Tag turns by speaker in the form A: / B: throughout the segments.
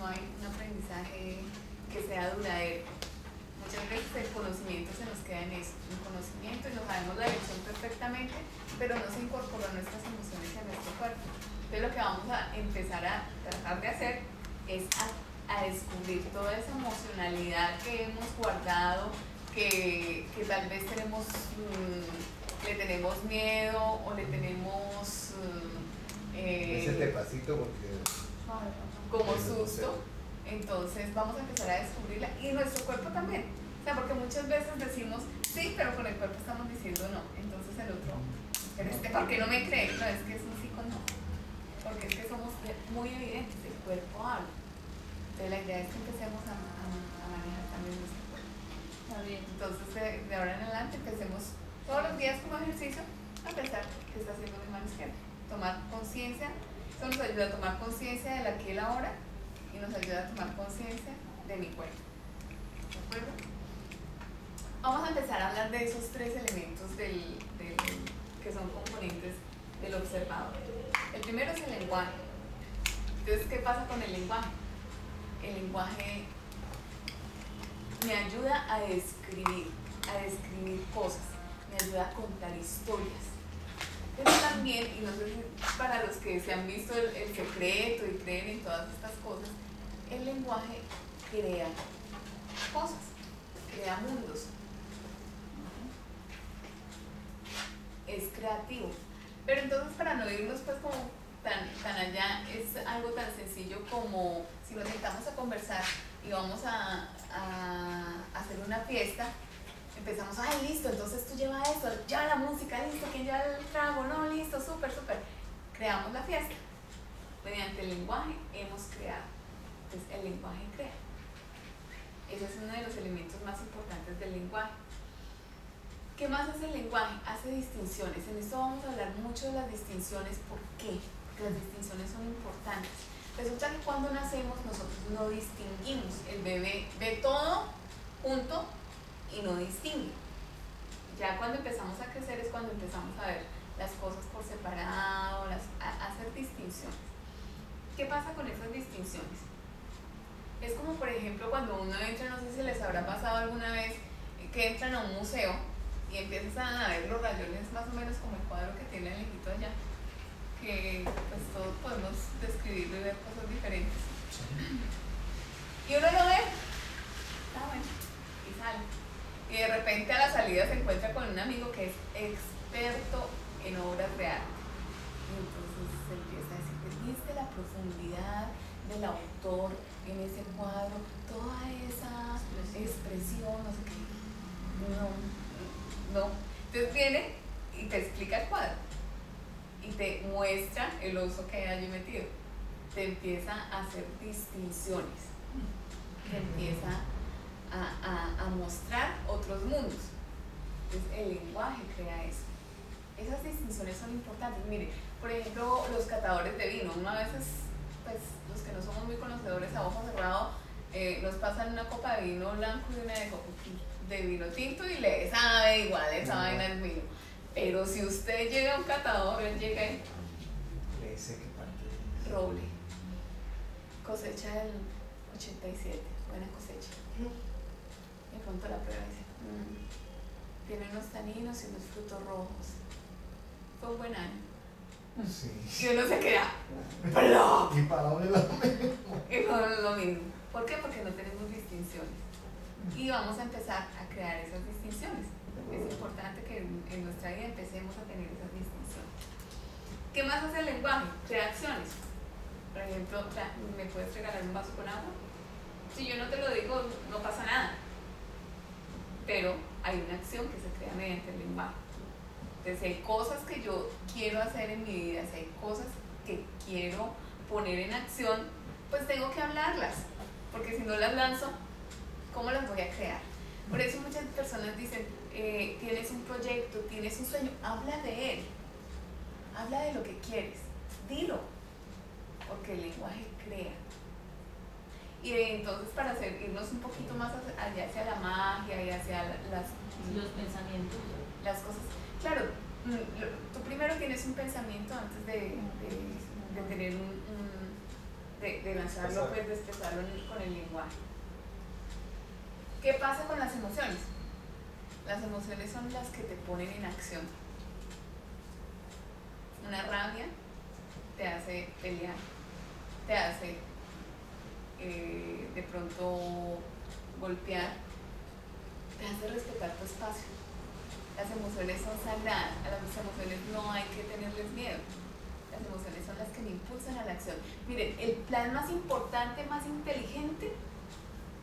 A: no hay un aprendizaje que sea duradero. Muchas veces el conocimiento se nos queda en eso, un conocimiento, y nos sabemos la lección perfectamente, pero no se incorporó a nuestras emociones y a nuestro cuerpo. Entonces lo que vamos a empezar a tratar de hacer es a descubrir toda esa emocionalidad que hemos guardado, que tal vez tenemos, le tenemos miedo o le tenemos
B: pasito porque
A: como susto. Entonces vamos a empezar a descubrirla, y nuestro cuerpo también, o sea, porque muchas veces decimos sí, pero con el cuerpo estamos diciendo no. Entonces el otro, pero ¿por qué no me cree? No, es que es un sí con no, porque es que somos muy evidentes, el cuerpo habla. Entonces la idea es que empecemos a manejar también nuestro cuerpo.
C: Está bien.
A: Entonces de ahora en adelante empecemos todos los días como ejercicio a pensar qué está haciendo mi mano izquierda, tomar conciencia. Eso nos ayuda a tomar conciencia del aquí y el ahora, y nos ayuda a tomar conciencia de mi cuerpo. ¿De acuerdo? Vamos a empezar a hablar de esos tres elementos que son componentes del observador. El primero es el lenguaje. Entonces, ¿qué pasa con el lenguaje? El lenguaje me ayuda a describir cosas, me ayuda a contar historias. Pero también, y no sé si para los que se han visto el Secreto y creen en todas estas cosas, el lenguaje crea cosas, crea mundos, es creativo. Pero entonces, para no irnos pues como tan allá, es algo tan sencillo como si nos sentamos a conversar y vamos a hacer una fiesta. Empezamos, ay, listo, entonces tú lleva esto, lleva la música, listo, ¿quién lleva el trago? No, listo, súper. Creamos la fiesta. Mediante el lenguaje hemos creado. Entonces, el lenguaje crea. Ese es uno de los elementos más importantes del lenguaje. ¿Qué más hace el lenguaje? Hace distinciones. En esto vamos a hablar mucho de las distinciones. ¿Por qué? Porque las distinciones son importantes. Resulta que cuando nacemos nosotros no distinguimos. El bebé ve todo junto y no distingue. Ya cuando empezamos a crecer es cuando empezamos a ver las cosas por separado, a hacer distinciones. ¿Qué pasa con esas distinciones? Es como, por ejemplo, cuando uno entra, no sé si les habrá pasado alguna vez, que entran a un museo y empiezas a ver los rayones, más o menos como el cuadro que tiene el hijito allá, que pues todos podemos describirlo y ver cosas diferentes. Y uno lo ve, está bueno, y sale. Y de repente a la salida se encuentra con un amigo que es experto en obras de arte. Y entonces se empieza a decir, ¿viste la profundidad del autor en ese cuadro? Toda esa expresión, no sé qué. No. Entonces viene y te explica el cuadro. Y te muestra el oso que hay allí metido. Te empieza a hacer distinciones. Te empieza a mostrar otros mundos. Entonces el lenguaje crea eso. Esas distinciones son importantes. Mire, por ejemplo, los catadores de vino. Uno a veces, pues, los que no somos muy conocedores a ojo cerrado, nos pasan una copa de vino blanco y una de vino tinto y le sabe igual, esa vaina es vino. Pero si usted llega a un catador, él llega y
B: le dice que parte
A: roble, cosecha del 87, buena cosecha. De pronto la prueba y dice, tiene unos taninos y unos frutos rojos. Fue un buen año.
B: Sí.
A: Y uno se queda ¡plop!
B: Y para dónde lo mismo.
A: Y no es lo mismo. ¿Por qué? Porque no tenemos distinciones. Y vamos a empezar a crear esas distinciones. Es importante que en nuestra vida empecemos a tener esas distinciones. ¿Qué más hace el lenguaje? Crea acciones. Por ejemplo, ¿me puedes regalar un vaso con agua? Si yo no te lo digo, no pasa nada. Pero hay una acción que se crea mediante el lenguaje. Entonces, si hay cosas que yo quiero hacer en mi vida, si hay cosas que quiero poner en acción, pues tengo que hablarlas. Porque si no las lanzo, ¿cómo las voy a crear? Por eso muchas personas dicen, tienes un proyecto, tienes un sueño, habla de él. Habla de lo que quieres. Dilo. Porque el lenguaje crea. Y entonces, para irnos un poquito más allá hacia la magia y hacia
C: los pensamientos,
A: las cosas, claro, tú primero tienes un pensamiento antes de tener de lanzarlo, pues de expresarlo con el lenguaje. ¿Qué pasa con las emociones? Las emociones son las que te ponen en acción. Una rabia te hace pelear, te hace de pronto golpear, te hace respetar tu espacio. Las emociones son sagradas, a las emociones no hay que tenerles miedo. Las emociones son las que me impulsan a la acción. Miren, el plan más importante, más inteligente,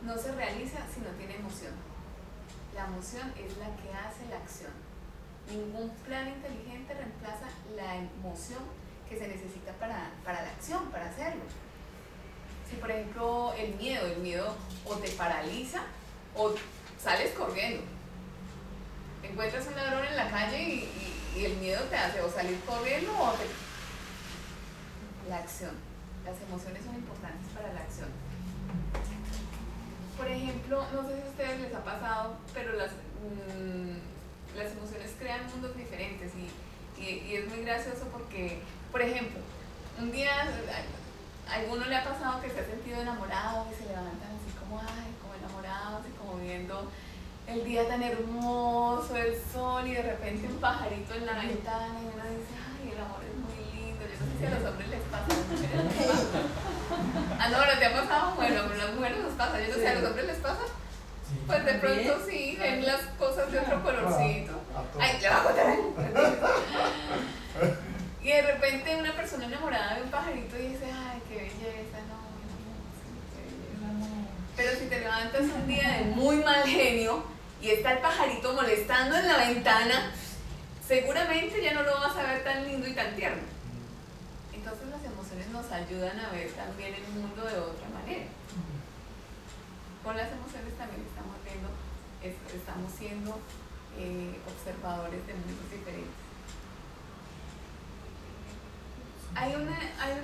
A: no se realiza si no tiene emoción. La emoción es la que hace la acción. Ningún plan inteligente reemplaza la emoción que se necesita para la acción, para hacerlo. Si por ejemplo el miedo o te paraliza o sales corriendo. Encuentras un ladrón en la calle y el miedo te hace o salir corriendo o la acción. Las emociones son importantes para la acción. Por ejemplo, no sé si a ustedes les ha pasado, pero las emociones crean mundos diferentes y es muy gracioso porque, por ejemplo, un día a alguno le ha pasado que se ha sentido enamorado y se levantan así como, como enamorados y como viendo el día tan hermoso, el sol y de repente un pajarito en la ventana y uno dice, ay, el amor es muy lindo. Yo no sé si a los hombres les pasa, a las mujeres les pasa. Ah, no, ¿no te ha pasado? Bueno, a las mujeres nos pasa, yo no sé, ¿a los hombres les pasa? Pues de pronto sí, ven las cosas de otro colorcito. Ay, le va a contar algo. Y de repente una persona enamorada de un pajarito y dice, ay, qué belleza, no, qué belleza. Pero si te levantas un día de muy mal genio y está el pajarito molestando en la ventana, seguramente ya no lo vas a ver tan lindo y tan tierno. Entonces las emociones nos ayudan a ver también el mundo de otra manera. Con las emociones también estamos viendo, estamos siendo observadores de mundos diferentes. Hay una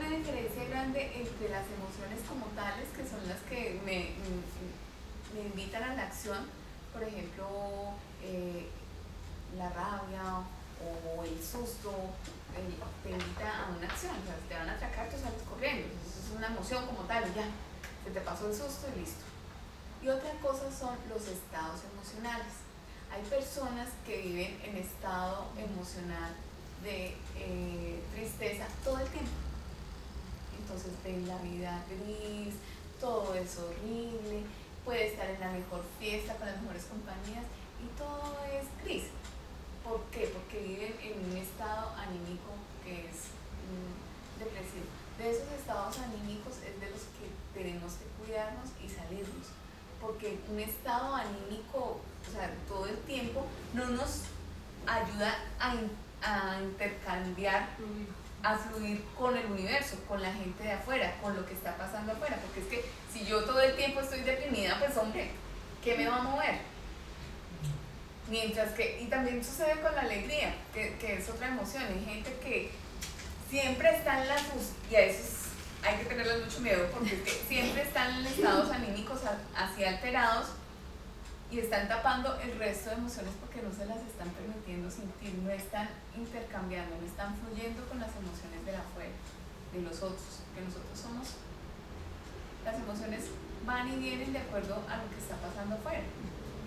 A: diferencia grande entre las emociones como tales, que son las que me invitan a la acción, por ejemplo, la rabia o el susto, te invita a una acción, o sea, si te van a atracar, tú sales corriendo, eso es una emoción como tal, y ya, se te pasó el susto y listo. Y otra cosa son los estados emocionales. Hay personas que viven en estado emocional de tristeza todo el tiempo. Entonces ven la vida gris, todo es horrible, puede estar en la mejor fiesta con las mejores compañías y todo es gris. ¿Por qué? Porque viven en un estado anímico que es depresivo. De esos estados anímicos es de los que tenemos que cuidarnos y salirnos, porque un estado anímico, o sea, todo el tiempo no nos ayuda a intercambiar, a fluir con el universo, con la gente de afuera, con lo que está pasando afuera, porque es que si yo todo el tiempo estoy deprimida, pues hombre, ¿qué me va a mover? Mientras que, y también sucede con la alegría, que es otra emoción. Hay gente que siempre está en y a esos hay que tenerles mucho miedo, porque es que siempre están en estados anímicos así alterados y están tapando el resto de emociones porque no se las están permitiendo sentir, no están intercambiando, no están fluyendo con las emociones de afuera, de los otros, que nosotros somos. Las emociones van y vienen de acuerdo a lo que está pasando afuera.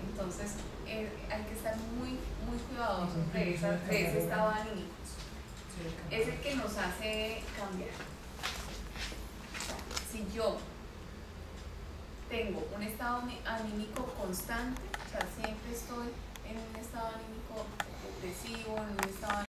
A: Entonces hay que estar muy, muy cuidadosos de ese estado anímico. Es el que nos hace cambiar. Si yo tengo un estado anímico constante, o sea, siempre estoy en un estado anímico depresivo, en un estado